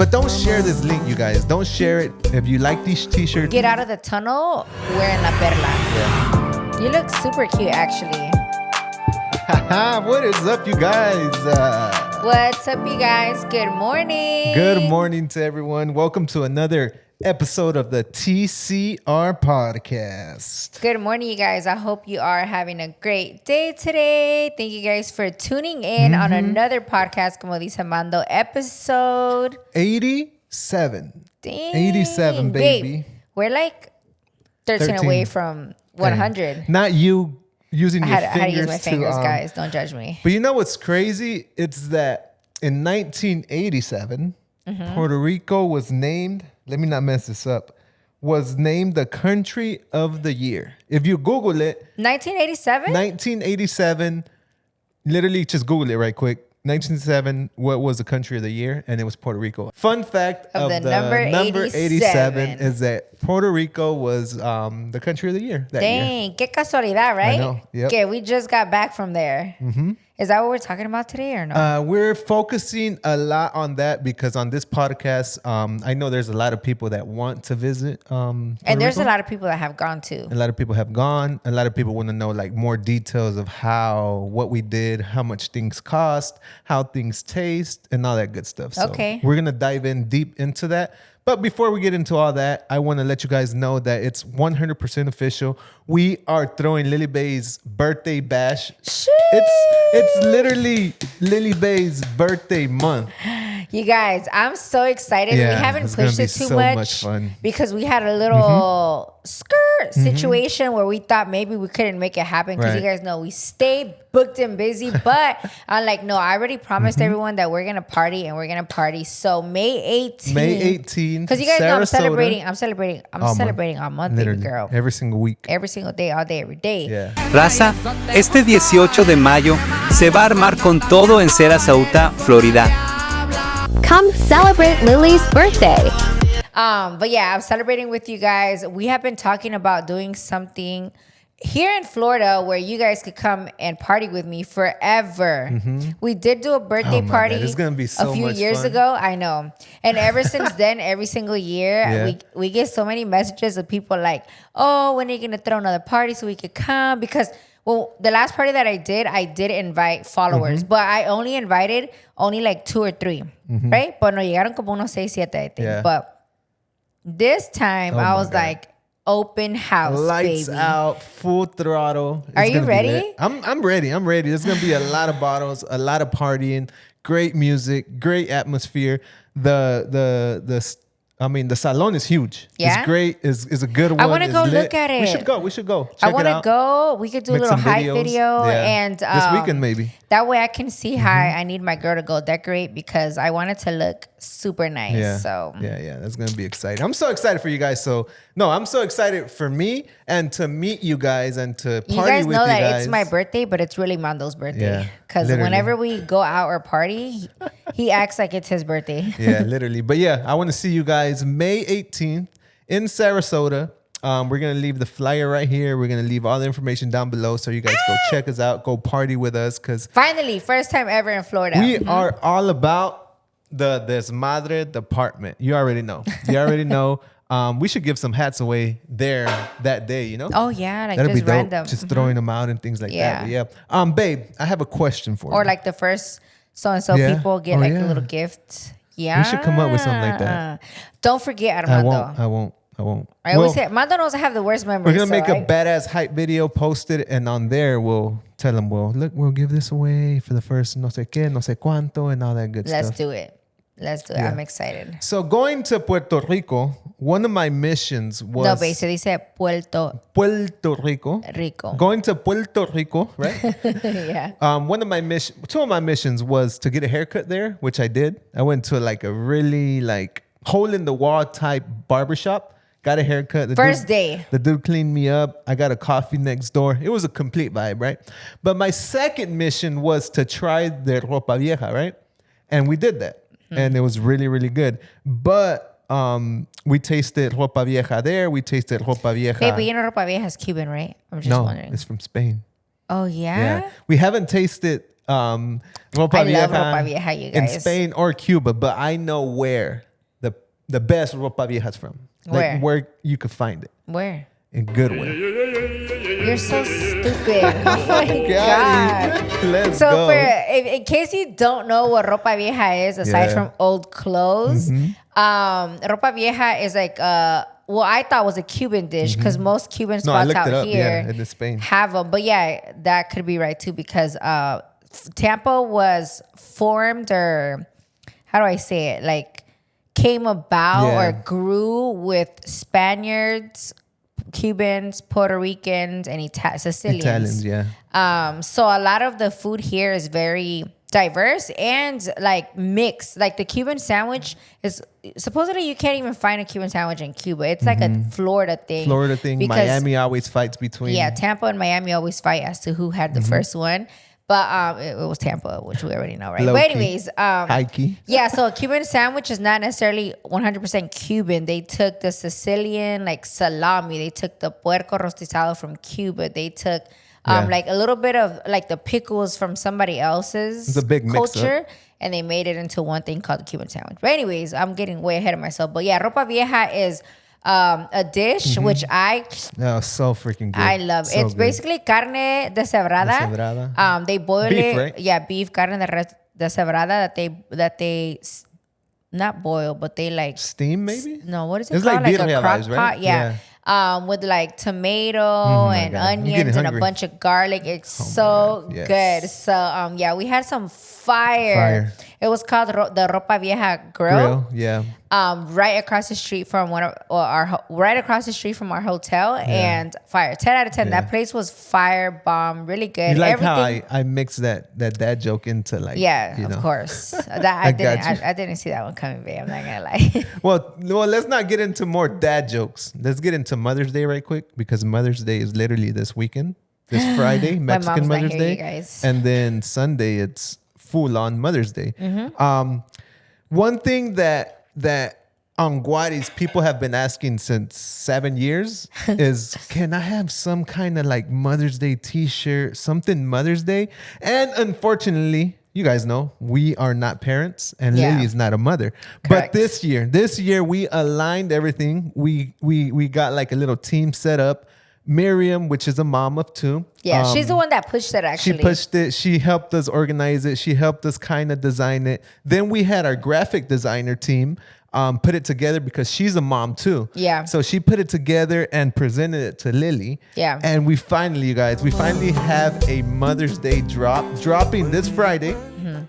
But don't share this link, you guys. Don't share it. If you like these t-shirts, get out of the tunnel wearing La Perla. Yeah. You look super cute, actually. What is up, you guys? What's up, you guys? Good morning. Good morning to everyone. Welcome to another episode of the TCR podcast. Good morning, you guys. I hope you are having a great day today. Thank you guys for tuning in on another podcast, como dice Mando, episode 87. Dang, 87, baby. Babe, we're like 13 away from 100. Hey, not you using your fingers. I had to use my fingers, guys. Don't judge me. But you know what's crazy? It's that in 1987, Puerto Rico was named, let me not mess this up, was named the country of the year. If you Google it. 1987? 1987, literally just Google it right quick. 1987, what was the country of the year? And it was Puerto Rico. Fun fact of the number 87 is that Puerto Rico was the country of the year that year. Dang, qué casualidad, right? I know, yep. Okay, we just got back from there. Is that what we're talking about today or no? We're focusing a lot on that because on this podcast, I know there's a lot of people that want to visit. And there's a lot of people that have gone too. A lot of people have gone. A lot of people want to know like more details of what we did, how much things cost, how things taste, and all that good stuff. So okay. We're going to dive in deep into that. But before we get into all that, I want to let you guys know that it's 100% official. We are throwing Lily Bay's birthday bash. Sheesh. It's literally Lily Bay's birthday month. You guys, I'm so excited. Yeah, we haven't pushed it too much fun. Because we had a little skirt situation where we thought maybe we couldn't make it happen because you guys know we stay booked and busy. But I'm like, no, I already promised everyone that we're gonna party and we're gonna party. So May 18th. Because you guys know I'm celebrating all month, baby girl. Every single week. Every single day, all day, every day. Yeah. Raza, este 18 de mayo se va a armar con todo en Sarasota, Florida. Come celebrate Lily's birthday. But yeah, I'm celebrating with you guys. We have been talking about doing something here in Florida where you guys could come and party with me forever. We did do a birthday party God, it's gonna be so a few much years fun. ago. I know. And ever since then, every single year, we get so many messages of people like, oh, when are you going to throw another party so we could come? Because, well, the last party that I did invite followers. But I only invited like 2 or 3, right? But no, llegaron como unos 6, 7, I think. Yeah. But this time, I was like, open house, Lights baby. out, full throttle. Are you ready? I'm ready. There's gonna be a lot of bottles, a lot of partying, great music, great atmosphere. The salon is huge. Yeah? It's great. It's a good one. I want to go lit. look at it. We should go. Check I want it to out. go. We could do Make a little some hype videos. video. Yeah. And this weekend maybe. That way I can see how I need my girl to go decorate because I want it to look super nice. Yeah. So Yeah. That's gonna be exciting. I'm so excited for you guys. I'm so excited for me and to meet you guys and to party with you guys. You guys know that it's my birthday, but it's really Mando's birthday. Yeah, Because literally. whenever we go out or party, he acts like it's his birthday. Yeah, literally. But yeah, I want to see you guys May 18th in Sarasota. We're going to leave the flyer right here. We're going to leave all the information down below so you guys go check us out, go party with us. Because Finally, first time ever in Florida. we are all about the Desmadre department. You already know. We should give some hats away there that day, you know? Oh, yeah. Like That'd just be dope. random. Just throwing them out and things like that. Yeah. But yeah. Babe, I have a question for you. Or like the first so-and-so Yeah. people get Oh, like yeah. a little gift. Yeah. We should come up with something like that. Don't forget, Armando. I won't. I always say, Armando knows I have the worst memory. We're going to make a badass hype video, post it, and on there we'll tell them, look, we'll give this away for the first no sé qué, no sé cuánto, and all that good Let's stuff. do it. Yeah. I'm excited. So going to Puerto Rico, one of my missions was... No, babe, se dice Puerto Rico. Rico. Going to Puerto Rico, right? Yeah. Two of my missions was to get a haircut there, which I did. I went to like a really like hole in the wall type barbershop. Got a haircut. First day. The dude cleaned me up. I got a coffee next door. It was a complete vibe, right? But my second mission was to try the ropa vieja, right? And we did that. And it was really, really good. But we tasted ropa vieja there. We tasted ropa vieja. Babe, but you know ropa vieja is Cuban, right? I'm just wondering. It's from Spain. Oh, yeah? Yeah. We haven't tasted ropa I vieja, love ropa vieja, you guys. in Spain or Cuba, but I know where the best ropa viejas from. Like where you could find it. Where? In Goodwin. You're so stupid. Oh my God. Let's so go. In case you don't know what ropa vieja is, aside from old clothes, ropa vieja is like I thought was a Cuban dish because most Cuban spots out here in Spain have them. But yeah, that could be right too because Tampa was formed, or how do I say it? Like came about or grew with Spaniards, Cubans, Puerto Ricans, and Sicilians. So a lot of the food here is very diverse and like mixed. Like the Cuban sandwich is supposedly you can't even find a Cuban sandwich in Cuba. It's like a Florida thing. Miami always fights between. Yeah, Tampa and Miami always fight as to who had the first one. But it was Tampa, which we already know, right? But anyways, yeah, so a Cuban sandwich is not necessarily 100% Cuban. They took the Sicilian, like salami. They took the puerco rostizado from Cuba. They took like a little bit of like the pickles from somebody else's it's a big culture. And they made it into one thing called the Cuban sandwich. But anyways, I'm getting way ahead of myself. But yeah, ropa vieja is a dish which so freaking good. I love. So it's good. basically carne deshebrada. They boil beef, it. Right? Yeah, beef carne deshebrada that they not boil, but they like steam maybe. No, what is it it's called? Like a crock right? pot. Yeah. With like tomato and onions and a bunch of garlic. It's so good. So we had some fire. It was called the Ropa Vieja Grill. Yeah. Right across the street from our hotel, and fire. 10 out of 10. That place was fire bomb, really good. You like how I mixed that dad joke into like of course. That I didn't see that one coming, babe. I'm not gonna lie. well, let's not get into more dad jokes. Let's get into Mother's Day right quick because Mother's Day is literally this weekend, this Friday, Mexican Mother's Day, you guys. And then Sunday it's full on Mother's Day. One thing that on Guariz people have been asking since 7 years is, can I have some kind of like Mother's Day t-shirt, something Mother's Day? And unfortunately, you guys know we are not parents and Lily is not a mother. Correct. But this year we aligned everything. We got like a little team set up. Miriam, which is a mom of 2. Yeah, she's the one that pushed it, actually. She pushed it. She helped us organize it. She helped us kind of design it. Then we had our graphic designer team put it together because she's a mom too. Yeah. So she put it together and presented it to Lily. Yeah. And we finally have a Mother's Day dropping this Friday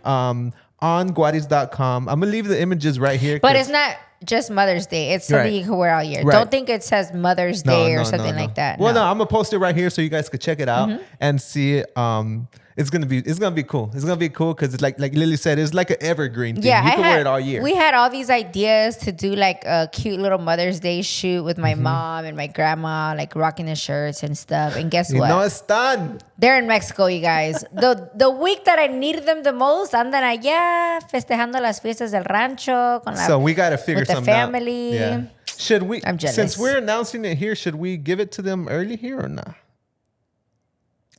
on Guariz.com. I'm going to leave the images right here. But it's not just Mother's Day. It's something you can wear all year. Right. Don't think it says Mother's Day or something like that. Well, no, I'm gonna post it right here so you guys could check it out and see it. It's gonna be cool. It's gonna be cool because it's like Lily said, it's like an evergreen thing. Yeah, you can wear it all year. We had all these ideas to do like a cute little Mother's Day shoot with my mom and my grandma, like rocking the shirts and stuff. And guess what? No, it's done. They're in Mexico, you guys. The week that I needed them the most, andan allá festejando las fiestas del rancho so we gotta figure with something the family. Out. Yeah. Should we? I'm jealous. Since we're announcing it here, should we give it to them early here or not?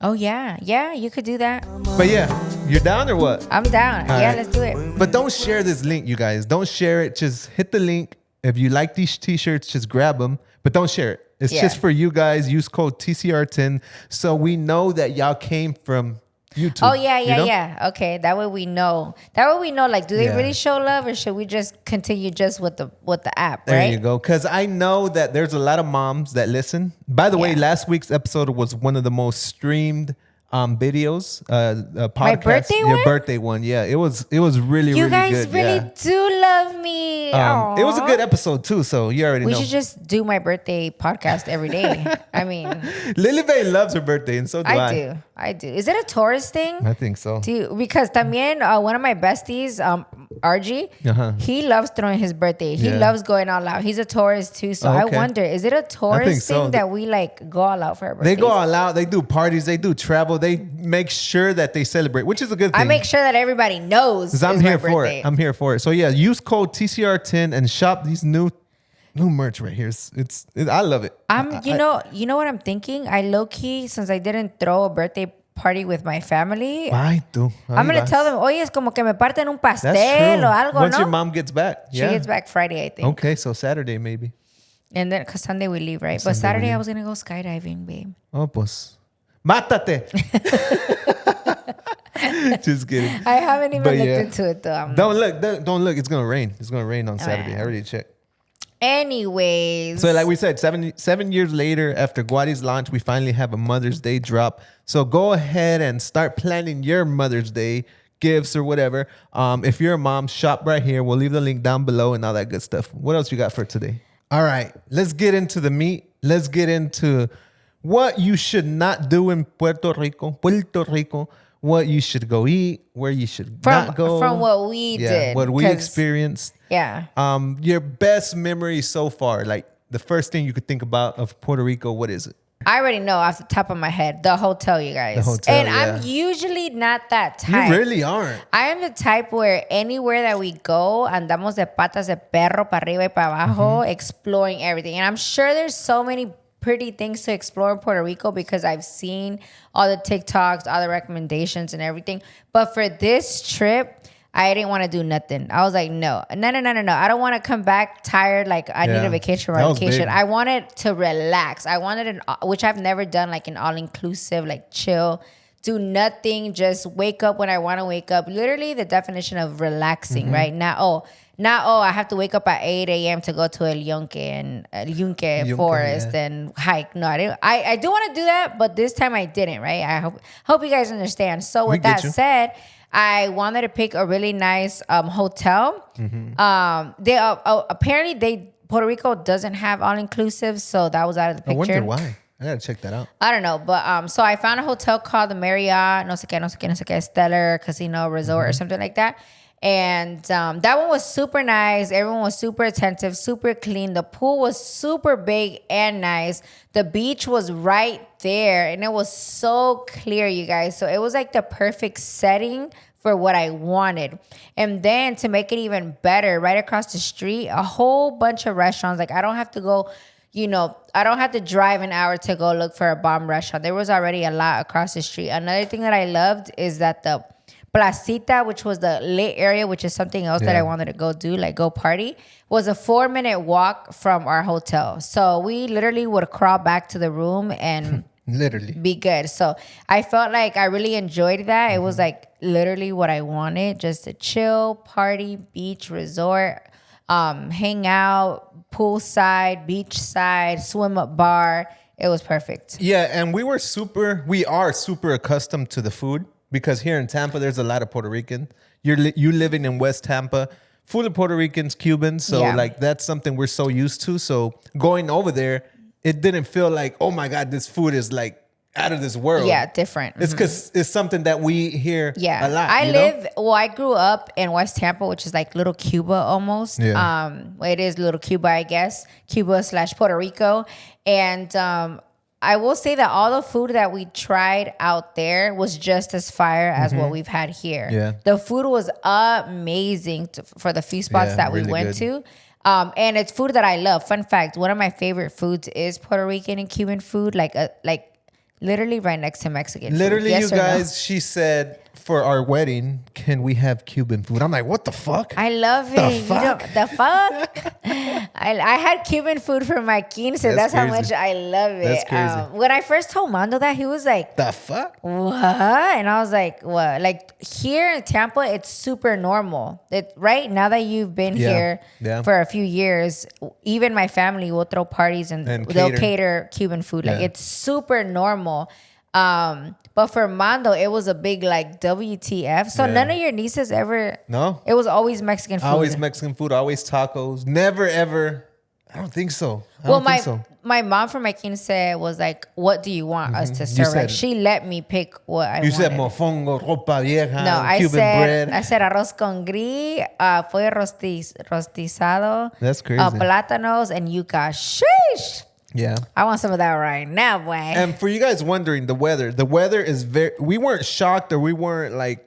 Oh, yeah. Yeah, you could do that. But yeah, you're down or what? I'm down. All right. Let's do it. But don't share this link, you guys. Don't share it. Just hit the link. If you like these t-shirts, just grab them. But don't share it. It's just for you guys. Use code TCR10 so we know that y'all came from YouTube. Oh, yeah. Okay, that way we know. Like, do they really show love, or should we just continue just with the app, right? There you go. Because I know that there's a lot of moms that listen. By the way, last week's episode was one of the most streamed videos, podcast. My birthday one? Your birthday one, yeah. It was really, really good. You guys really do love me. It was a good episode too, so you already know. We should just do my birthday podcast every day. I mean, Lily Bay loves her birthday, and so do I. I do. Is it a tourist thing? I think so. Because también one of my besties, RG, he loves throwing his birthday. He loves going all out. He's a tourist too, so I wonder, is it a tourist thing that we like go all out for our birthdays? They go all out. They do parties. They do travel. They make sure that they celebrate, which is a good thing. I make sure that everybody knows. Because I'm here for it. I'm here for it. So yeah, use code TCR10 and shop these new merch right here. I love it. You know what I'm thinking? I low key, since I didn't throw a birthday party with my family. Ay, tú. I'm going to tell them, oye, es como que me parten un pastel That's true. o algo, Once ¿no? your mom gets back. She gets back Friday, I think. Okay, so Saturday maybe. And then, because Sunday we leave, right? But Saturday I was going to go skydiving, babe. Oh, pues. Mátate. Just kidding. I haven't even looked into it, though. Don't look. It's going to rain. It's going to rain on Saturday. I already checked. Anyways. So like we said, 7 years later after Guariz launch, we finally have a Mother's Day drop. So go ahead and start planning your Mother's Day gifts or whatever. If you're a mom, shop right here. We'll leave the link down below and all that good stuff. What else you got for today? All right, let's get into the meat. Let's get into what you should not do in Puerto Rico. What you should go eat, where you should not go. From what we did. What we experienced. Yeah. Your best memory so far, like the first thing you could think about of Puerto Rico, what is it? I already know off the top of my head. The hotel, you guys. The hotel, and I'm usually not that type. You really aren't. I am the type where anywhere that we go, andamos de patas de perro para arriba y para abajo, exploring everything. And I'm sure there's so many pretty things to explore in Puerto Rico because I've seen all the TikToks, all the recommendations and everything. But for this trip, I didn't want to do nothing. I was like, no. I don't want to come back tired. Like I need a vacation or vacation. I wanted to relax. I wanted which I've never done, like an all-inclusive, like chill, do nothing, just wake up when I want to wake up. Literally the definition of relaxing, right? Now, I have to wake up at 8 a.m. to go to El Yunque Forest and hike. No, I didn't. I do want to do that, but this time I didn't, right? I hope you guys understand. So with that said, I wanted to pick a really nice hotel. They apparently Puerto Rico doesn't have all inclusive, so that was out of the picture. I wonder why. I gotta check that out. I don't know, but so I found a hotel called the Marriott, no sé qué, Stellar Casino Resort or something like that. And that one was super nice. Everyone was super attentive, super clean. The pool was super big and nice. The beach was right there, and it was so clear, you guys. So it was like the perfect setting for what I wanted. And then to make it even better, right across the street, a whole bunch of restaurants. Like I don't have to go, I don't have to drive an hour to go look for a bomb restaurant. There was already a lot across the street. Another thing that I loved is that the Placita, which was the lit area, which is something else that I wanted to go do, like go party, was a 4-minute walk from our hotel. So we literally would crawl back to the room and literally be good. So I felt like I really enjoyed that. It was like literally what I wanted, just a chill party, beach, resort, hang out, poolside, beachside, swim up bar. It was perfect. Yeah, and we are super accustomed to the food. Because here in Tampa, there's a lot of Puerto Rican. You living in West Tampa, full of Puerto Ricans, Cubans. So like that's something we're so used to. So going over there, it didn't feel like, oh my God, this food is like out of this world. Yeah, different. It's because it's something that we hear a lot. I grew up in West Tampa, which is like little Cuba almost. Yeah. It is little Cuba, I guess. Cuba / Puerto Rico. And I will say that all the food that we tried out there was just as fire as what we've had here. Yeah. The food was amazing for the few spots that we really went to. And it's food that I love. Fun fact, one of my favorite foods is Puerto Rican and Cuban food, like literally right next to Mexican food. Literally, yes you guys, she said, for our wedding, can we have Cuban food? I'm like, what the fuck? I love it. The fuck? The fuck? I had Cuban food for my quince. That's how much I love it. That's crazy. When I first told Mando that, he was like, the fuck? what? And I was like, what? Like here in Tampa, it's super normal. Right now that you've been here for a few years, even my family will throw parties and they'll cater Cuban food. Like it's super normal. But for Mando, it was a big like WTF. So none of your nieces ever. No. It was always Mexican food. Always Mexican food. Always tacos. Never ever. I don't think so. My mom from my quince was like, "What do you want us to serve?" Like she let me pick what I wanted. You said mofongo, ropa vieja, no, Cuban bread. I said arroz con gris, pollo rostizado. That's crazy. Plátanos and yuca. Sheesh. Yeah. I want some of that right now, boy. And for you guys wondering, the weather is we weren't shocked or we weren't like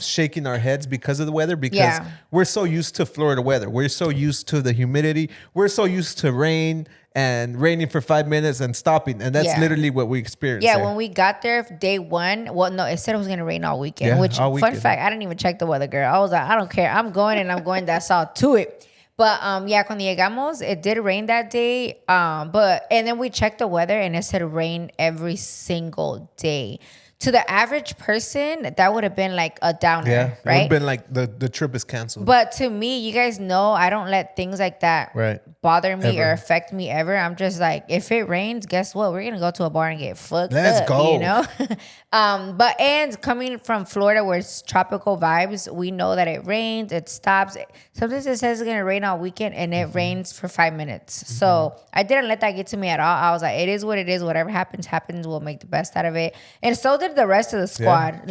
shaking our heads because of the weather, because we're so used to Florida weather. We're so used to the humidity. We're so used to rain and raining for 5 minutes and stopping. And that's literally what we experienced. Yeah, there. when we got there, day one, well, no, it said it was going to rain all weekend. Yeah, which, all weekend. fun fact, I didn't even check the weather, girl. I was like, I don't care. I'm going and I'm going. That's all to it. But cuando llegamos, it did rain that day. And then we checked the weather and it said rain every single day. To the average person, that would have been like a downer, Yeah, right? it would have been like the trip is canceled. But to me, you guys know I don't let things like that bother me or affect me ever. I'm just like, if it rains, guess what? We're going to go to a bar and get fucked Let's up, go. you know? And coming from Florida where it's tropical vibes, we know that it rains, it stops. Sometimes it says it's going to rain all weekend and it rains for 5 minutes. So I didn't let that get to me at all. I was like, it is what it is. Whatever happens, happens. We'll make the best out of it. And so did the rest of the squad.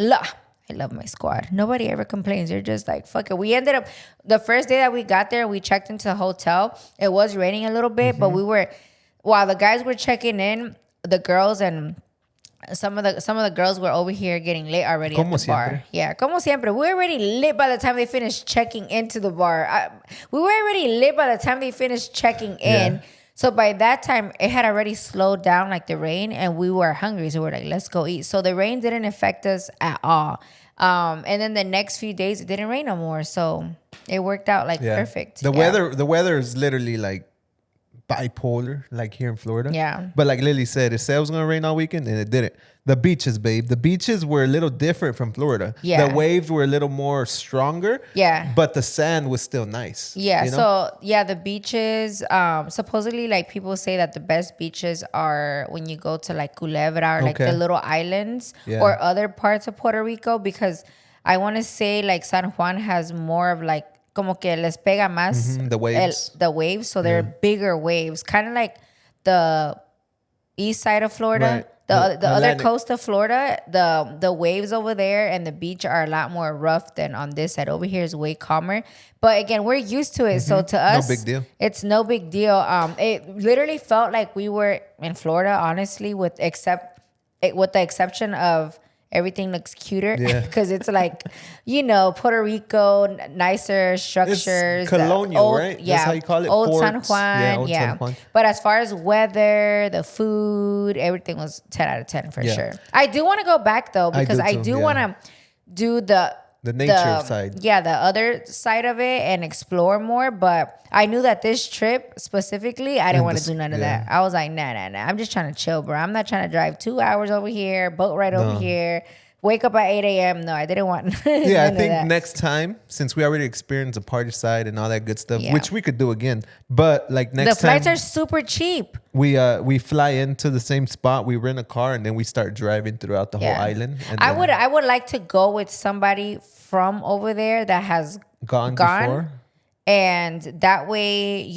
I love my squad. Nobody ever complains. They're just like, fuck it. We ended up, the first day that we got there, we checked into the hotel. It was raining a little bit, but while the guys were checking in, the girls and some of the girls were over here getting lit already at the bar. Yeah, como siempre. We were already lit by the time they finished checking into the bar. We were already lit by the time they finished checking in. So by that time, it had already slowed down, like the rain, and we were hungry. So we're like, let's go eat. So the rain didn't affect us at all. And then the next few days, it didn't rain no more. So it worked out like perfect. The weather is literally like bipolar, like here in Florida. Yeah. But like Lily said, it said it was going to rain all weekend, and it didn't. The beaches, babe. The beaches were a little different from Florida. Yeah. The waves were a little more stronger. Yeah. But the sand was still nice. Yeah. You know? So, the beaches, supposedly, like, people say that the best beaches are when you go to, like, Culebra or, like, the little islands or other parts of Puerto Rico, because I want to say, like, San Juan has more of, like, como que les pega más the waves. The waves. So they're bigger waves. Kind of like the east side of Florida. Right. The other coast of Florida, the waves over there and the beach are a lot more rough than on this side. Over here is way calmer. But again, we're used to it. So to us, no big deal. It's no big deal. It literally felt like we were in Florida, honestly, with the exception of everything looks cuter because it's like, Puerto Rico, nicer structures. It's colonial, right? Yeah. That's how you call it. Old Forts. San Juan. Old San Juan. But as far as weather, the food, everything was 10 out of 10 for sure. I do want to go back though, because I do want to do the nature side. Yeah, the other side of it and explore more. But I knew that this trip specifically, I didn't want to do none of that. I was like, nah. I'm just trying to chill, bro. I'm not trying to drive 2 hours over here, boat ride over here, wake up at 8 a.m. No, I didn't want I think next time, since we already experienced the party side and all that good stuff, which we could do again, but like next time. The flights are super cheap. We fly into the same spot, we rent a car, and then we start driving throughout the whole island. And I would like to go with somebody from over there that has gone before. And that way,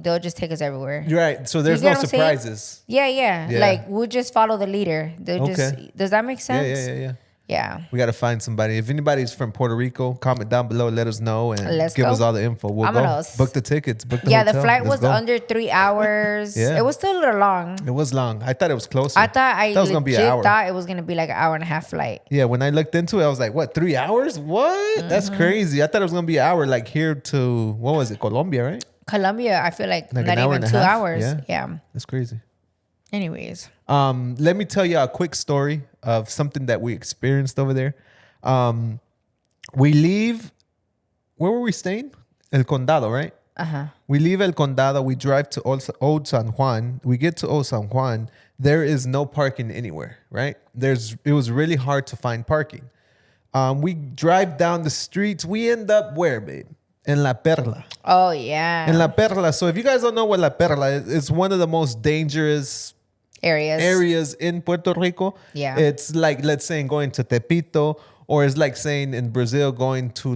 they'll just take us everywhere. You're right. So there's no surprises. Yeah. Like, we'll just follow the leader. Does that make sense? Yeah. We got to find somebody. If anybody's from Puerto Rico, comment down below, let us know, and give us all the info. We'll go. Book the tickets, book the hotel. The flight was under 3 hours. It was still a little long. It was long. I thought it was closer. I thought it was going to be an hour. Thought it was going to be like an hour and a half flight. Yeah, when I looked into it, I was like, what, 3 hours? What? That's crazy. I thought it was going to be an hour, like here to, what was it, Colombia, right? Colombia, I feel like not even 2 hours. Yeah. That's crazy. Anyways. Let me tell you a quick story of something that we experienced over there. We leave, where were we staying? El Condado, right? We leave El Condado. We drive to Old San Juan. We get to Old San Juan. There is no parking anywhere, right? It was really hard to find parking. We drive down the streets. We end up where, babe? In La Perla. Oh, yeah. In La Perla. So if you guys don't know what La Perla is, it's one of the most dangerous areas in Puerto Rico. Yeah. It's like, let's say, going to Tepito, or it's like saying in Brazil going to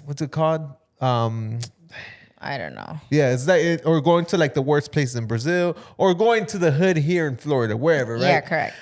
what's it called? I don't know. Yeah, it's like or going to like the worst place in Brazil, or going to the hood here in Florida, wherever, right? Yeah, correct.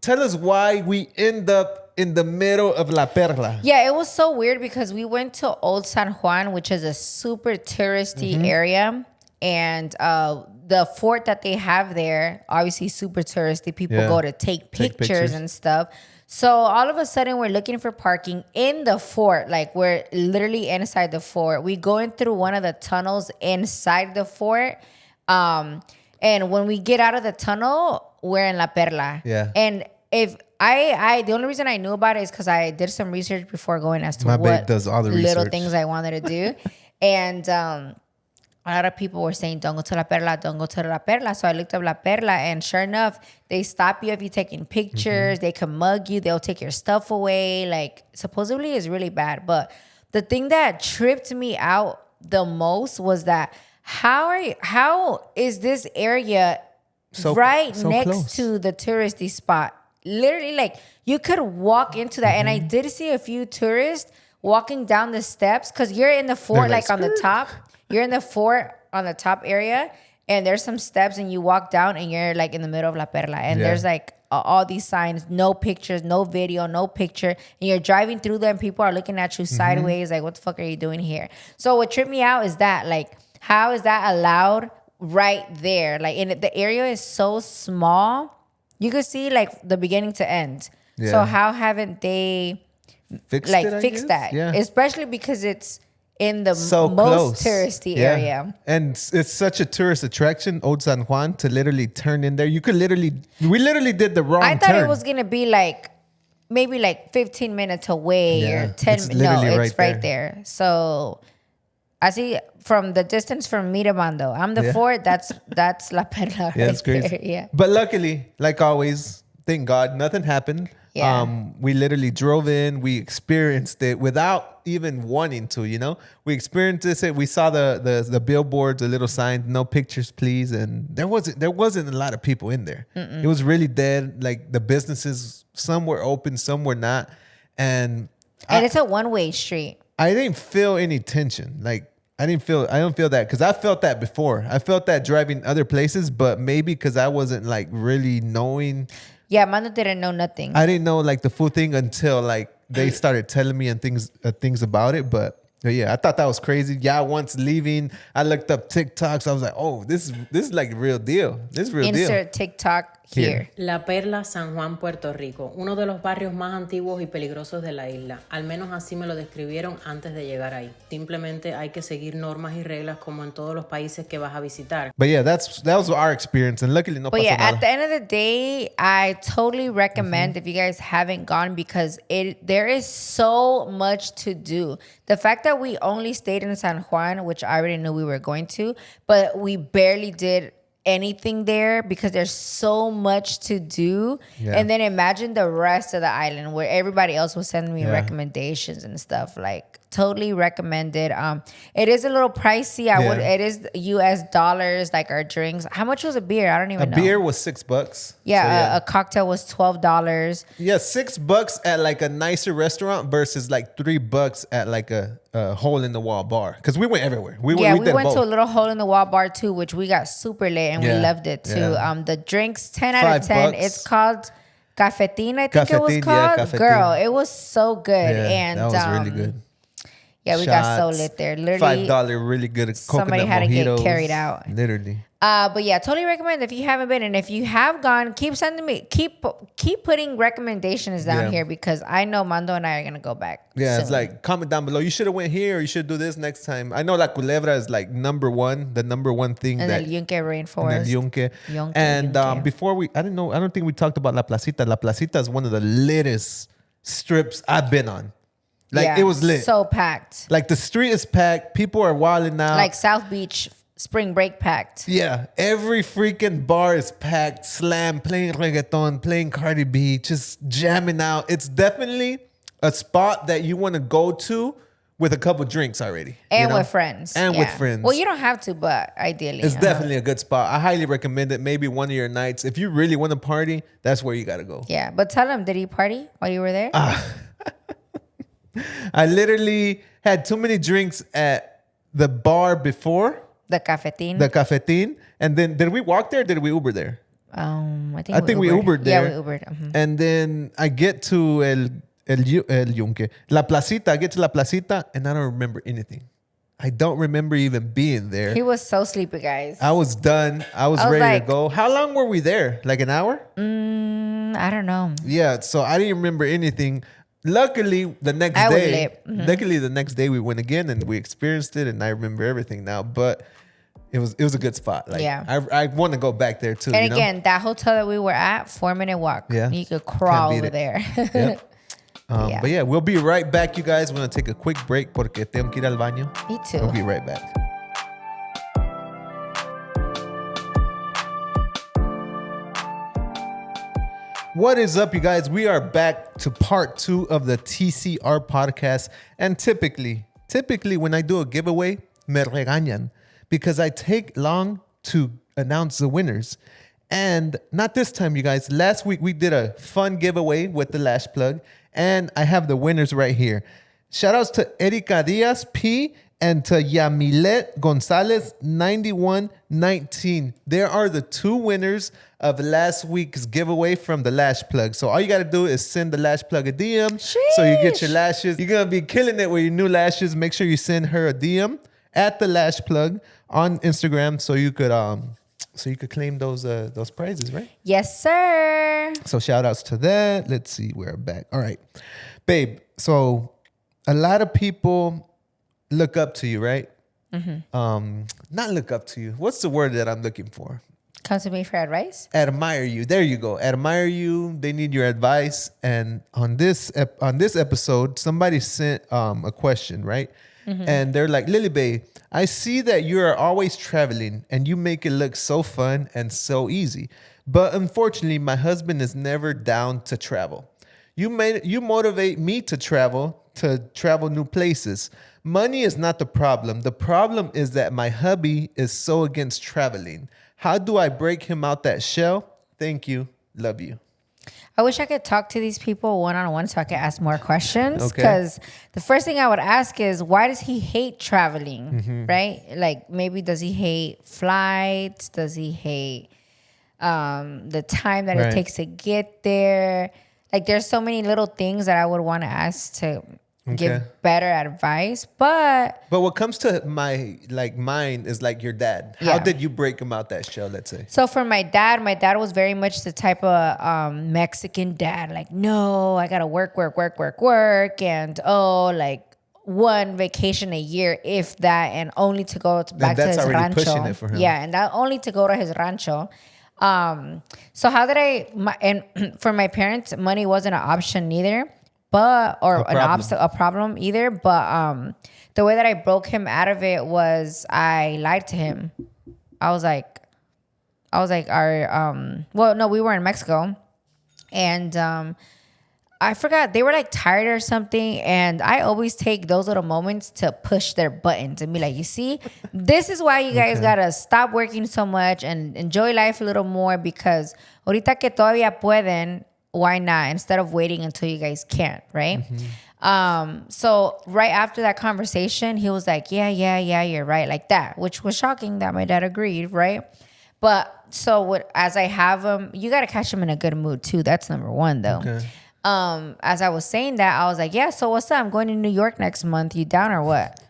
Tell us why we end up in the middle of La Perla. Yeah, it was so weird because we went to Old San Juan, which is a super touristy area. And the fort that they have there, obviously super touristy. People go to take pictures and stuff. So all of a sudden, we're looking for parking in the fort. Like, we're literally inside the fort. We go in through one of the tunnels inside the fort. And when we get out of the tunnel, we're in La Perla. Yeah. And if I the only reason I knew about it is because I did some research before going as to My what babe does all the little research. things I wanted to do. And a lot of people were saying, don't go to La Perla, don't go to La Perla. So I looked up La Perla, and sure enough, they stop you if you're taking pictures. They can mug you. They'll take your stuff away. Like, supposedly it's really bad. But the thing that tripped me out the most was that how is this area so next close to the touristy spot? Literally, like, you could walk into that. And I did see a few tourists walking down the steps because you're in the fort, like on the top. You're in the fort on the top area, and there's some steps, and you walk down, and you're like in the middle of La Perla. And there's like all these signs, no pictures, no video, no picture. And you're driving through them. People are looking at you sideways, like, what the fuck are you doing here? So what tripped me out is that, like, how is that allowed right there? Like, the area is so small. You could see like the beginning to end. Yeah. So how haven't they fixed that? Yeah. Especially because it's in the most touristy area. And it's such a tourist attraction, Old San Juan, to literally turn in there. We literally did the wrong turn. I thought it was going to be like, maybe like 15 minutes away or 10 minutes. No, it's right there. So I see from the distance from Miramando. I'm the fort. That's La Perla. Yeah, it's crazy. There. Yeah. But luckily, like always, thank God, nothing happened. Yeah. We literally drove in. We experienced it without even wanting to. We experienced it. We saw the billboards, the little signs, no pictures, please. And there wasn't a lot of people in there. It was really dead. Like, the businesses, some were open, some were not, and it's a one-way street. I didn't feel any tension. Like, I don't feel that, because I felt that before. I felt that driving other places, but maybe because I wasn't like really knowing. Yeah, Mando didn't know nothing. I didn't know like the full thing until like they started telling me and things about it. But yeah, I thought that was crazy. Yeah, once leaving, I looked up TikToks. I was like, oh, this is like real deal. This is real deal. Insert TikTok here. La Perla, San Juan, Puerto Rico, uno de los barrios más antiguos y peligrosos de la isla. Al menos así me lo describieron antes de llegar ahí. Simplemente hay que seguir normas y reglas como en todos los países que vas a visitar. But yeah, that was our experience, and luckily no. But yeah, at the end of the day, I totally recommend if you guys haven't gone, because there is so much to do. The fact that we only stayed in San Juan, which I already knew we were going to, but we barely did anything there because there's so much to do. Yeah. And then imagine the rest of the island where everybody else was sending me recommendations and stuff. Like, totally recommended. It is a little pricey. It is US dollars, like our drinks. How much was a beer? I don't even know. A beer was $6. Yeah, a cocktail was $12. Yeah, $6 at like a nicer restaurant versus like $3 at like a hole in the wall bar. Because we went everywhere. We went to a little hole in the wall bar too, which we got super late and we loved it too. Yeah. The drinks, 10 out of 10. It's called Cafetín, I think it was called. Yeah, Girl, it was so good. Yeah, and that was really good. Yeah, we got so lit there. Literally, $5 really good coconut somebody had mojitos, to get carried out. Literally. But yeah, totally recommend if you haven't been, and if you have gone, keep sending me, keep putting recommendations down here, because I know Mando and I are gonna go back. Yeah, soon. It's like, comment down below. You should have went here, or you should do this next time. I know La Culebra is like the number one thing. And that the Yunque Rainforest. Yunque. And before I don't think we talked about La Placita. La Placita is one of the littest strips I've been on. Like, it was lit. So packed. Like, the street is packed. People are wilding out. Like South Beach spring break packed. Yeah. Every freaking bar is packed. Slam, playing reggaeton, playing Cardi B, just jamming out. It's definitely a spot that you want to go to with a couple drinks already. And with friends. And with friends. Well, you don't have to, but ideally. It's definitely a good spot. I highly recommend it. Maybe one of your nights. If you really want to party, that's where you got to go. Yeah. But tell them, did he party while you were there? I literally had too many drinks at the bar before. The Cafetín. And then, did we walk there or did we Uber there? I think we Ubered there. Yeah, we Ubered. Mm-hmm. And then I get to El Yunque. La Placita. I get to La Placita and I don't remember anything. I don't remember even being there. He was so sleepy, guys. I was done. I was ready like, to go. How long were we there? Like an hour? I don't know. Yeah, so I didn't remember anything. Luckily, the next day, we went again and we experienced it, and I remember everything now. But it was a good spot. Like, I want to go back there too. And again, that hotel that we were at, 4-minute walk. Yeah, you could crawl over there. Yep. But yeah, we'll be right back, you guys. We're gonna take a quick break porque tengo que ir al baño. Me too. We'll be right back. What is up, you guys? We are back to part 2 of the TCR podcast. And typically when I do a giveaway, me regañan because I take long to announce the winners. And not this time, you guys. Last week, we did a fun giveaway with the lash plug. And I have the winners right here. Shout outs to Erika Diaz P and to Yamilet Gonzalez 9119. There are the 2 winners of last week's giveaway from the lash plug. So all you got to do is send the lash plug a DM. Sheesh. So you get your lashes. You're going to be killing it with your new lashes. Make sure you send her a DM at the lash plug on Instagram so you could claim those prizes, right? Yes, sir. So shout outs to that. Let's see, we're back. All right. Babe, so a lot of people look up to you, right? Mm-hmm. Not look up to you. What's the word that I'm looking for? Come to me for advice? Admire you. There you go. Admire you. They need your advice. And on this episode, somebody sent a question, right? Mm-hmm. And they're like, Lily Bae, I see that you are always traveling and you make it look so fun and so easy. But unfortunately, my husband is never down to travel. You motivate me to travel new places. Money is not the problem. The problem is that my hubby is so against traveling. How do I break him out that shell? Thank you. Love you. I wish I could talk to these people one-on-one so I could ask more questions. Because the first thing I would ask is, why does he hate traveling? Mm-hmm. Right? Like, maybe does he hate flights? Does he hate the time that it takes to get there? Like, there's so many little things that I would want to ask to give better advice. But what comes to my mind is like your dad. How did you break him out that shell, let's say? So for my dad was very much the type of Mexican dad. Like, no, I gotta work. And like one vacation a year, if that, and only to go back to his rancho. Pushing it for him. Yeah, and that only to go to his rancho. So how did and for my parents, money wasn't an option neither. A problem either. But the way that I broke him out of it was I lied to him. I was like, we were in Mexico, and I forgot, they were like tired or something, and I always take those little moments to push their buttons and be like, you see, this is why you guys gotta stop working so much and enjoy life a little more, because ahorita que todavía pueden, why not? Instead of waiting until you guys can't, right? Mm-hmm. So right after that conversation, he was like, yeah, you're right, like that, which was shocking that my dad agreed, right? But so as I have him, you got to catch him in a good mood too. That's number one, though. Okay. As I was saying that, I was like, yeah, so what's up? I'm going to New York next month. You down or what?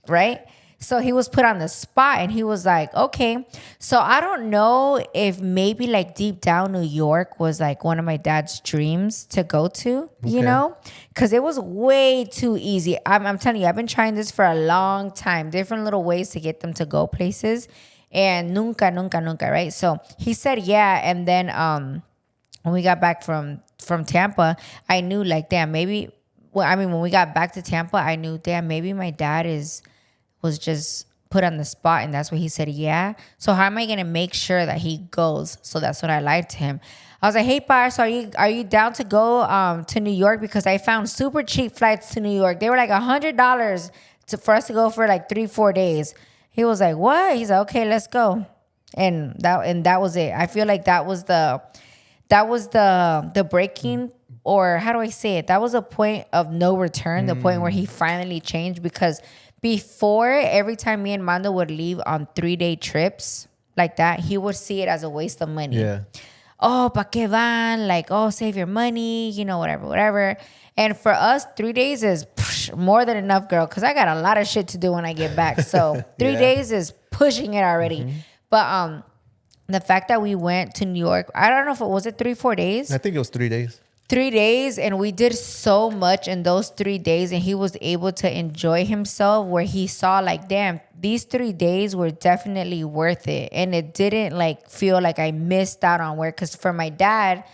Right? So he was put on the spot and he was like, okay. So I don't know if maybe like deep down New York was like one of my dad's dreams to go to, you know? Because it was way too easy. I'm telling you, I've been trying this for a long time. Different little ways to get them to go places. And nunca, right? So he said, yeah. And then when we got back from Tampa, I knew like, damn, maybe, when we got back to Tampa, I knew, damn, maybe my dad was just put on the spot, and that's what he said, yeah. So how am I gonna make sure that he goes? So that's what I lied to him. I was like, hey, Pa, so are you down to go to New York? Because I found super cheap flights to New York. They were like $100 for us to go for like 3-4 days. He was like, what? He's like, okay, let's go. And that was it. I feel like that was the breaking, or how do I say it? That was a point of no return, the point where he finally changed. Because before, every time me and Mando would leave on 3-day trips like that, he would see it as a waste of money. Yeah. Oh, pa que van? Like, oh, save your money, whatever. And for us, 3 days is more than enough, girl, because I got a lot of shit to do when I get back. So 3 days is pushing it already. But the fact that we went to New York, I don't know if it was 3-4 days. I think it was 3 days. 3 days, and we did so much in those 3 days, and he was able to enjoy himself, where he saw like, damn, these 3 days were definitely worth it. And it didn't like feel like I missed out on work. Because for my dad,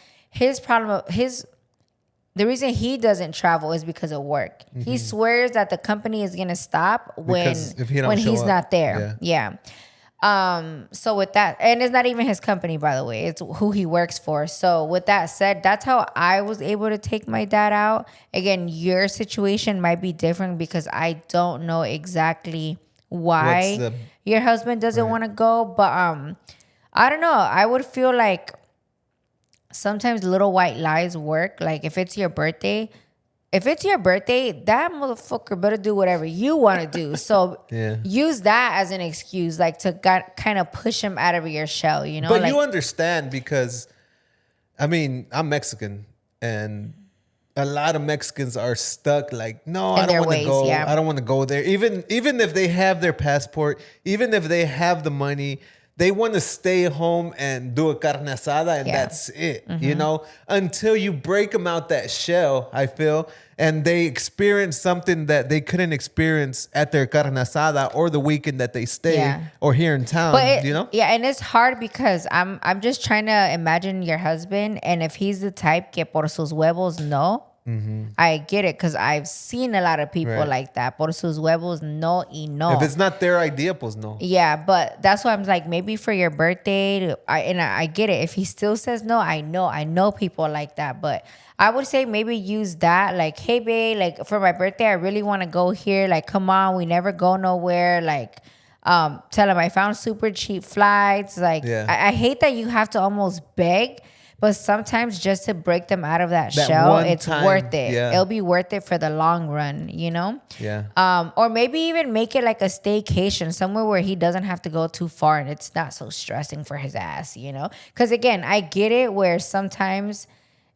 the reason he doesn't travel is because of work. He swears that the company is gonna stop when he's not there. Yeah. So with that, and it's not even his company, by the way, it's who he works for. So with that said, that's how I was able to take my dad out. Again, your situation might be different because I don't know exactly why your husband doesn't want to go. But I don't know. I would feel like sometimes little white lies work. Like if it's your birthday, that motherfucker better do whatever you want to do. So use that as an excuse, like to kind of push him out of your shell, you know? But like, you understand because, I mean, I'm Mexican and a lot of Mexicans are stuck like, no, I don't want to go. Yeah. I don't want to go there. Even if they have their passport, even if they have the money, they want to stay home and do a carne asada and that's it, you know, until you break them out that shell, I feel, and they experience something that they couldn't experience at their carne asada or the weekend that they stay or here in town, you know? Yeah, and it's hard because I'm just trying to imagine your husband, and if he's the type que por sus huevos no, I get it, because I've seen a lot of people like that. Por sus huevos, no y no. If it's not their idea, pues no. Yeah, but that's why I'm like, maybe for your birthday, I get it. If he still says no, I know people like that. But I would say maybe use that. Like, hey, babe, like for my birthday, I really want to go here. Like, come on, we never go nowhere. Like, tell him I found super cheap flights. Like, I hate that you have to almost beg. But sometimes just to break them out of that shell, it's worth it. Yeah. It'll be worth it for the long run, you know? Yeah. Or maybe even make it like a staycation, somewhere where he doesn't have to go too far and it's not so stressing for his ass, you know? Because again, I get it where sometimes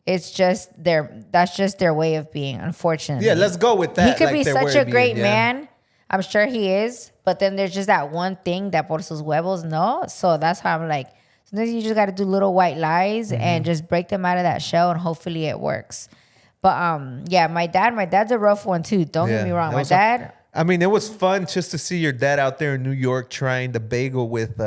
it's just that's just their way of being, unfortunately. Yeah, let's go with that. He could be such a great man. I'm sure he is. But then there's just that one thing that por sus huevos, no? So that's how I'm like, sometimes you just got to do little white lies and just break them out of that shell, and hopefully it works. But yeah, my dad's a rough one too. Don't get me wrong. My dad. I mean, it was fun just to see your dad out there in New York trying the bagel with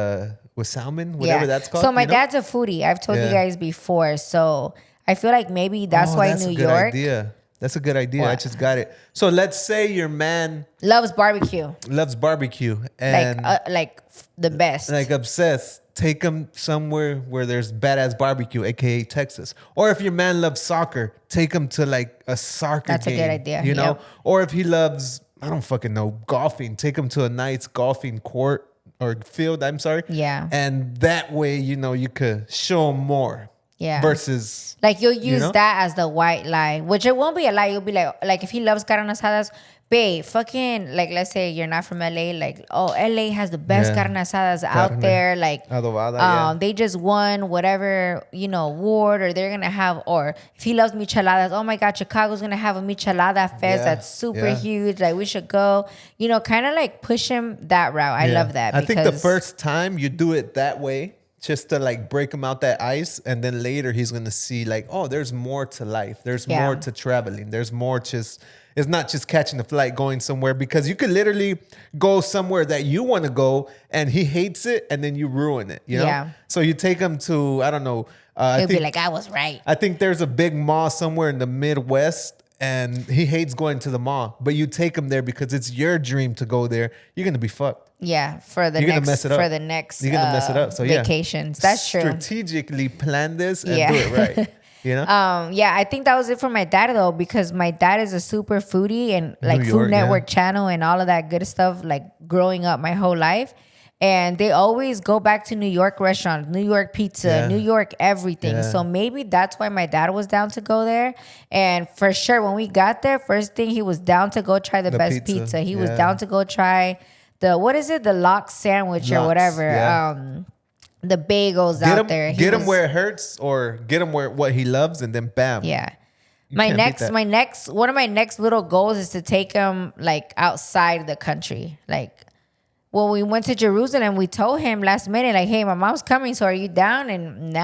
salmon, whatever that's called. So my dad's a foodie. I've told you guys before. So I feel like maybe that's why New York. Idea. That's a good idea. What? I just got it. So let's say your man loves barbecue. And like the best. Like obsessed. Take him somewhere where there's badass barbecue, aka Texas. Or if your man loves soccer, take him to like a soccer game. That's a good idea. You know? Or if he loves, I don't fucking know, golfing, take him to a nice golfing court or field, I'm sorry. Yeah. And that way, you know, you could show him more. Yeah. Versus, like you'll use that as the white lie, which it won't be a lie. You'll be like if he loves carne asadas, babe, fucking, like, let's say you're not from LA, like, oh, LA has the best carne asadas out there, like, adobada, they just won whatever, you know, award, or they're gonna have, or if he loves micheladas, oh my God, Chicago's gonna have a michelada fest that's super huge, like, we should go, you know, kind of like push him that route. I love that. I think the first time you do it that way, just to like break him out that ice, and then later he's gonna see like, oh, there's more to life, there's more to traveling, there's more just. It's not just catching a flight, going somewhere, because you could literally go somewhere that you want to go and he hates it, and then you ruin it, you know? Yeah. So you take him to, I don't know. He'll be like, I was right. I think there's a big mall somewhere in the Midwest and he hates going to the mall, but you take him there because it's your dream to go there. You're going to be fucked. Yeah, for the next you're gonna mess it up. So vacations. That's true. Strategically plan this and do it right. You know? Yeah, I think that was it for my dad though, because my dad is a super foodie and like Food Network channel and all of that good stuff, like growing up my whole life. And they always go back to New York restaurants, New York pizza, New York everything. Yeah. So maybe that's why my dad was down to go there. And for sure, when we got there, first thing, he was down to go try the best pizza. He was down to go try the lox sandwich or whatever. Yeah. The bagels out there. Get him where it hurts, or get him where what he loves, and then bam. Yeah. can't beat that. one of my next little goals is to take him like outside the country. Like when we went to Jerusalem, we told him last minute, like, hey, my mom's coming, so are you down? And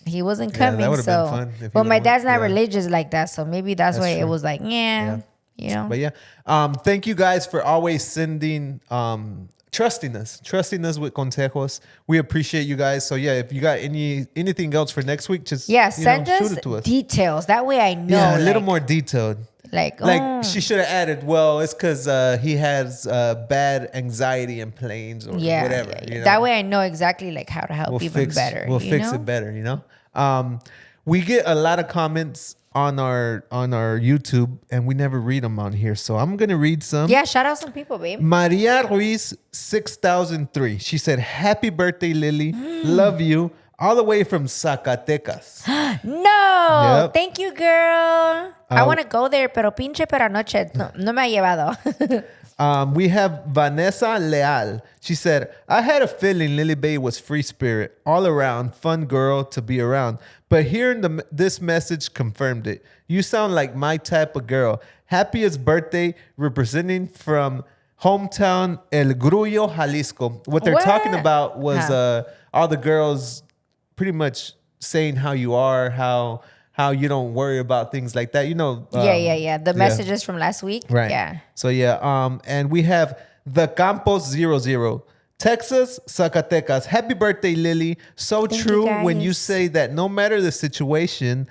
he wasn't coming. that would've so, been fun if but he my would've dad's went. not religious like that, so maybe that's why true. it was like, you know. But thank you guys for always sending, trusting us with consejos. We appreciate you guys. So if you got anything else for next week, just send us shoot it to us. details. That way I know. Yeah, a little more detailed. Like She should have added, well, it's because he has bad anxiety in planes or whatever. Yeah. You know? That way I know exactly like how to help even better. We'll fix it better, you know? We get a lot of comments on our YouTube, and we never read them on here. So I'm gonna read some. Yeah, shout out some people, babe. Maria Ruiz 6003. She said, "Happy birthday, Lily. Love you. All the way from Zacatecas." No, Yep. thank you, girl. I want to go there, pero pinche per anoche no me ha llevado. We have Vanessa Leal. She said, "I had a feeling Lily Bay was free spirit, all around, fun girl to be around. But hearing this message confirmed it. You sound like my type of girl. Happiest birthday, representing from hometown El Grullo, Jalisco." What they're talking about was all the girls pretty much saying how you are, how you don't worry about things like that. You know. The messages from last week. Right. Yeah. So and we have the Campos 00. Texas, Zacatecas. Happy birthday, Lily. So Thank true you, when you guys. say that no matter the situation,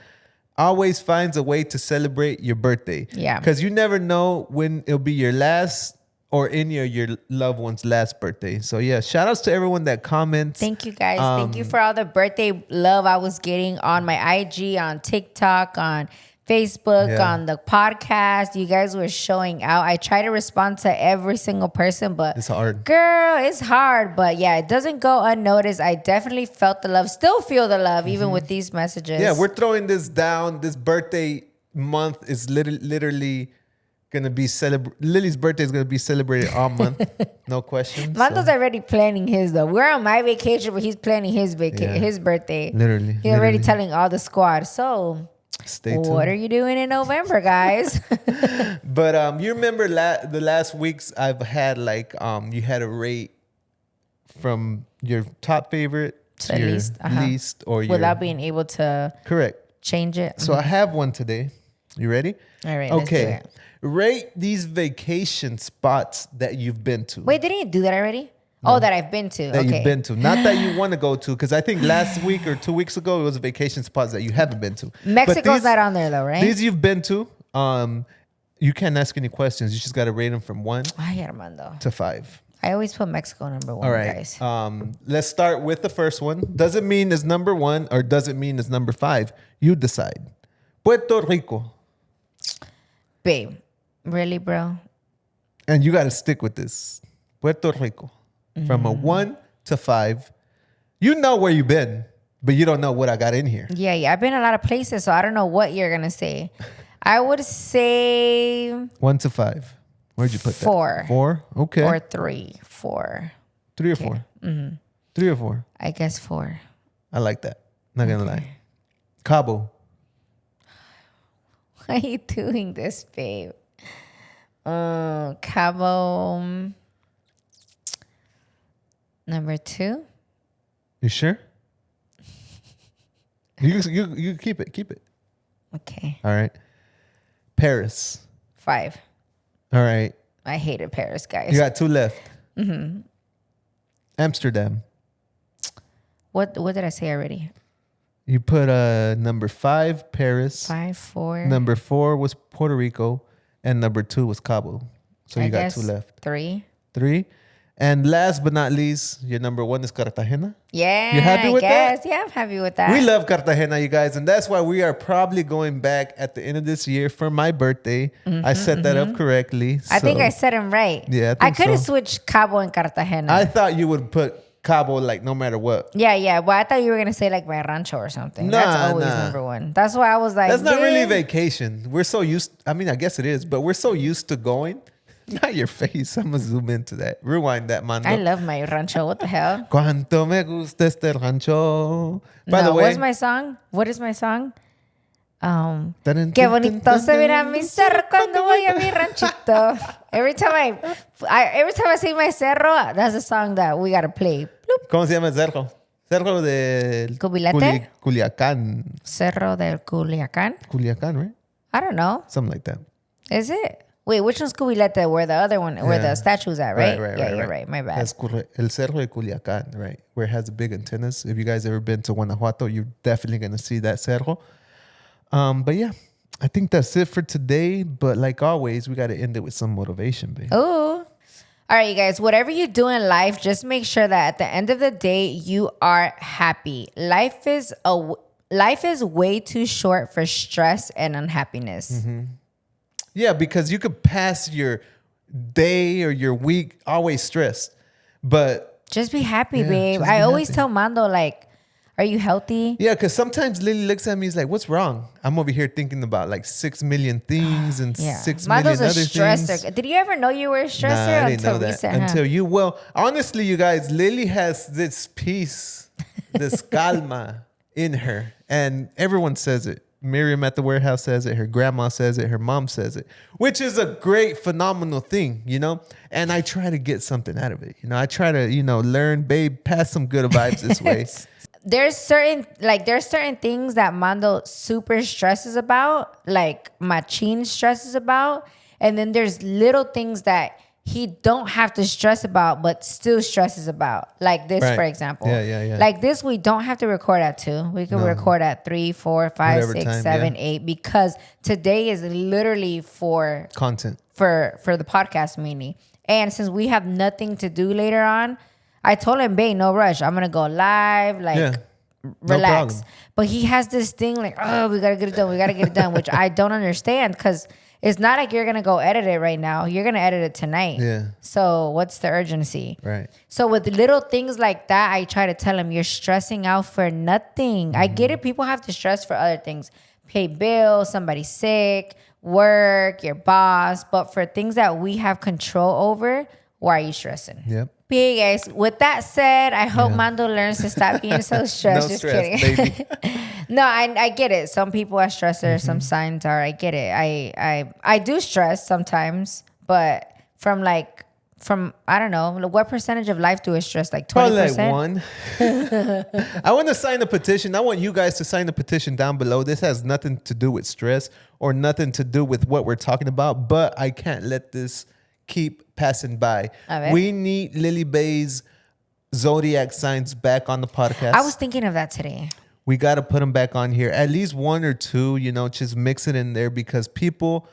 always finds a way to celebrate your birthday. Yeah. Because you never know when it'll be your last or any of your loved one's last birthday. So shout outs to everyone that comments. Thank you, guys. Thank you for all the birthday love I was getting on my IG, on TikTok, on Facebook, on the podcast. You guys were showing out. I try to respond to every single person, but It's hard. Girl, it's hard. But it doesn't go unnoticed. I definitely felt the love, still feel the love, even with these messages. Yeah, we're throwing this down. This birthday month is literally gonna be Lily's birthday is gonna be celebrated all month, no question. Manto's already planning his though. We're on my vacation, but he's planning his his birthday. Literally, he's already telling all the squad. So, stay tuned. what are you doing in November, guys? But you remember the last weeks I've had you had a rate from your top favorite to your least, or your without being able to correct change it. So I have one today. You ready? All right. Okay. Let's do it. Rate these vacation spots that you've been to. Wait, didn't you do that already? No. Oh, that I've been to. That you've been to. Not that you want to go to, because I think last week or 2 weeks ago, it was vacation spots that you haven't been to. Mexico's not on there though, right? These you've been to. You can't ask any questions. You just got to rate them from 1 Armando. to 5. I always put Mexico number 1, All right. guys. Let's start with the first one. Does it mean it's number 1 or does it mean it's number 5? You decide. Puerto Rico. Babe, really, bro? And you got to stick with this. Puerto Rico. From a 1 to 5. You know where you've been, but you don't know what I got in here. Yeah. I've been a lot of places, so I don't know what you're going to say. I would say 1 to 5. Where'd you put 4. that? 4? Okay. Or 3. 4. 3 or 4? 3 or 4? I guess 4. I like that. Not going to lie. Cabo. Why are you doing this, babe? Cabo. Number 2. You sure? You keep it. Keep it. Okay. All right. Paris. 5. All right. I hated Paris, guys. You got 2 left. Amsterdam. What did I say already? You put number 5, Paris. 5, 4. Number 4 was Puerto Rico. And number 2 was Cabo. So you got 2 left. 3. 3. And last but not least, your number 1 is Cartagena. Yeah. You happy with that? Yeah, I'm happy with that. We love Cartagena, you guys. And that's why we are probably going back at the end of this year for my birthday. I set that up correctly. I think I said them right. Yeah, I could have switched Cabo and Cartagena. I thought you would put Cabo like no matter what. Yeah. Well, I thought you were going to say like my rancho or something. That's always number 1. That's why I was like, that's not really vacation. We're so used. I mean, I guess it is, but we're so used to going. Not your face. I'm going to zoom into that. Rewind that, Mando. I love my rancho. What the hell? Cuánto me gusta este rancho. By the way. What's my song? What is my song? Qué bonito se verá mi cerro cuando voy a mi ranchito. Every time I say my cerro, that's a song that we gotta play. Bloop. ¿Cómo se llama el cerro? Cerro del ¿Cubilete? Culiacán. Cerro del Culiacán. Culiacán, right? I don't know. Something like that. Is it? Wait, which one's Cubilete? Where the other one, where the statue's at, right? You're right. My bad. That's El Cerro de Culiacán, right? Where it has the big antennas. If you guys ever been to Guanajuato, you're definitely going to see that cerro. But yeah, I think that's it for today. But like always, we got to end it with some motivation, babe. Ooh. All right, you guys, whatever you do in life, just make sure that at the end of the day, you are happy. Life is way too short for stress and unhappiness. Mm-hmm. Yeah, because you could pass your day or your week always stressed, but just be happy, babe. I always tell Mando, like, are you healthy? Yeah, because sometimes Lily looks at me, is like, what's wrong? I'm over here thinking about like 6 million things and 6 Mando's million other a stressor. things. Did you ever know you were a stressor? Nah, I didn't know that recent, until you. Well, honestly, you guys, Lily has this peace, this calma in her, and everyone says it. Miriam at the warehouse says it. Her grandma says it. Her mom says it, which is a great, phenomenal thing, you know? And I try to get something out of it. You know, I try to, learn, babe, pass some good vibes this way. There's certain things that Mando super stresses about, like Machine stresses about. And then there's little things that he don't have to stress about, but still stresses about. Like this, for example. Yeah. Like this, we don't have to record at 2. We can record at 3, 4, 5, Whatever 6, time, 7, 8, because today is literally for content. For the podcast meeting. And since we have nothing to do later on, I told him, babe, no rush. I'm going to go live, relax. No, but he has this thing like, oh, we got to get it done, which I don't understand because it's not like you're going to go edit it right now. You're going to edit it tonight. Yeah. So what's the urgency? Right. So with little things like that, I try to tell him, you're stressing out for nothing. I get it. People have to stress for other things. Pay bills, somebody sick, work, your boss. But for things that we have control over, why are you stressing? Yep. Hey guys, with that said, I hope Mando learns to stop being so stressed. No Just stress, kidding. baby. No, I get it. Some people are stressors. Some signs are. I get it. I do stress sometimes, but from I don't know, what percentage of life do I stress? Like 20%? Probably like 1. I want to sign a petition. I want you guys to sign the petition down below. This has nothing to do with stress or nothing to do with what we're talking about, but I can't let this keep passing by. We need Lily Bay's zodiac signs back on the podcast. I was thinking of that today. We got to put them back on here. At least 1 or 2, just mix it in there because people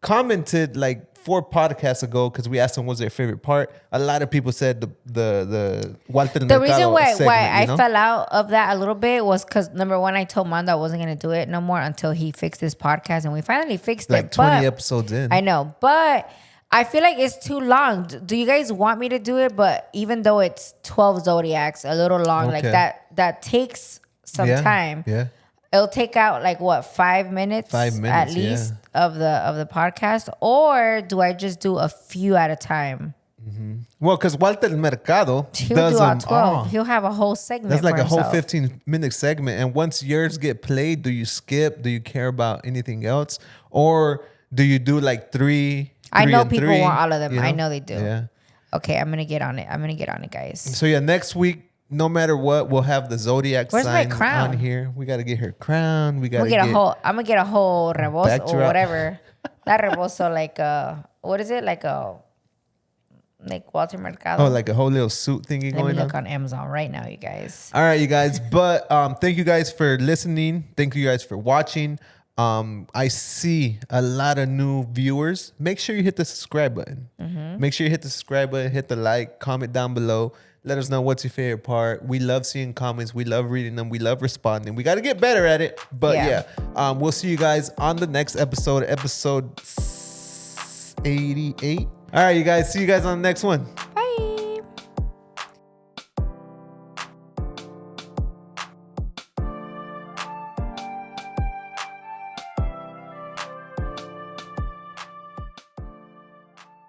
commented like 4 podcasts ago because we asked them what's their favorite part. A lot of people said the Walter The Mercado reason why segment, I fell out of that a little bit was because number 1, I told Mando I wasn't going to do it no more until he fixed his podcast, and we finally fixed it. Like 20 episodes in. I know, but I feel like it's too long. Do you guys want me to do it? But even though it's 12 zodiacs, a little long, like that takes some time. Yeah. It'll take out like what, 5 minutes? 5 minutes at least of the podcast, or do I just do a few at a time? Mm-hmm. Well, because Walter Mercado He'll does do them all 12. all. He'll have a whole segment. That's like for a whole himself. 15-minute segment. And once yours get played, do you skip? Do you care about anything else, or do you do like 3? I know people want all of them. You know? I know they do. Yeah. Okay, I'm gonna get on it, guys. So yeah, next week, no matter what, we'll have the zodiac Where's my sign crown? on here. We got to get her crown. We got to I'm gonna get a whole rebozo backdrop. or whatever. Not rebozo, like what is it? Like Walter Mercado. Oh, like a whole little suit thingy Let me going look on. on Amazon right now, you guys. All right, you guys. But thank you guys for listening. Thank you guys for watching. I see a lot of new viewers. Make sure you hit the subscribe button. Make sure you hit the subscribe button, hit the like, comment down below. Let us know what's your favorite part. We love seeing comments. We love reading them. We love responding. We got to get better at it. But we'll see you guys on the next episode 88. All right, you guys. See you guys on the next one.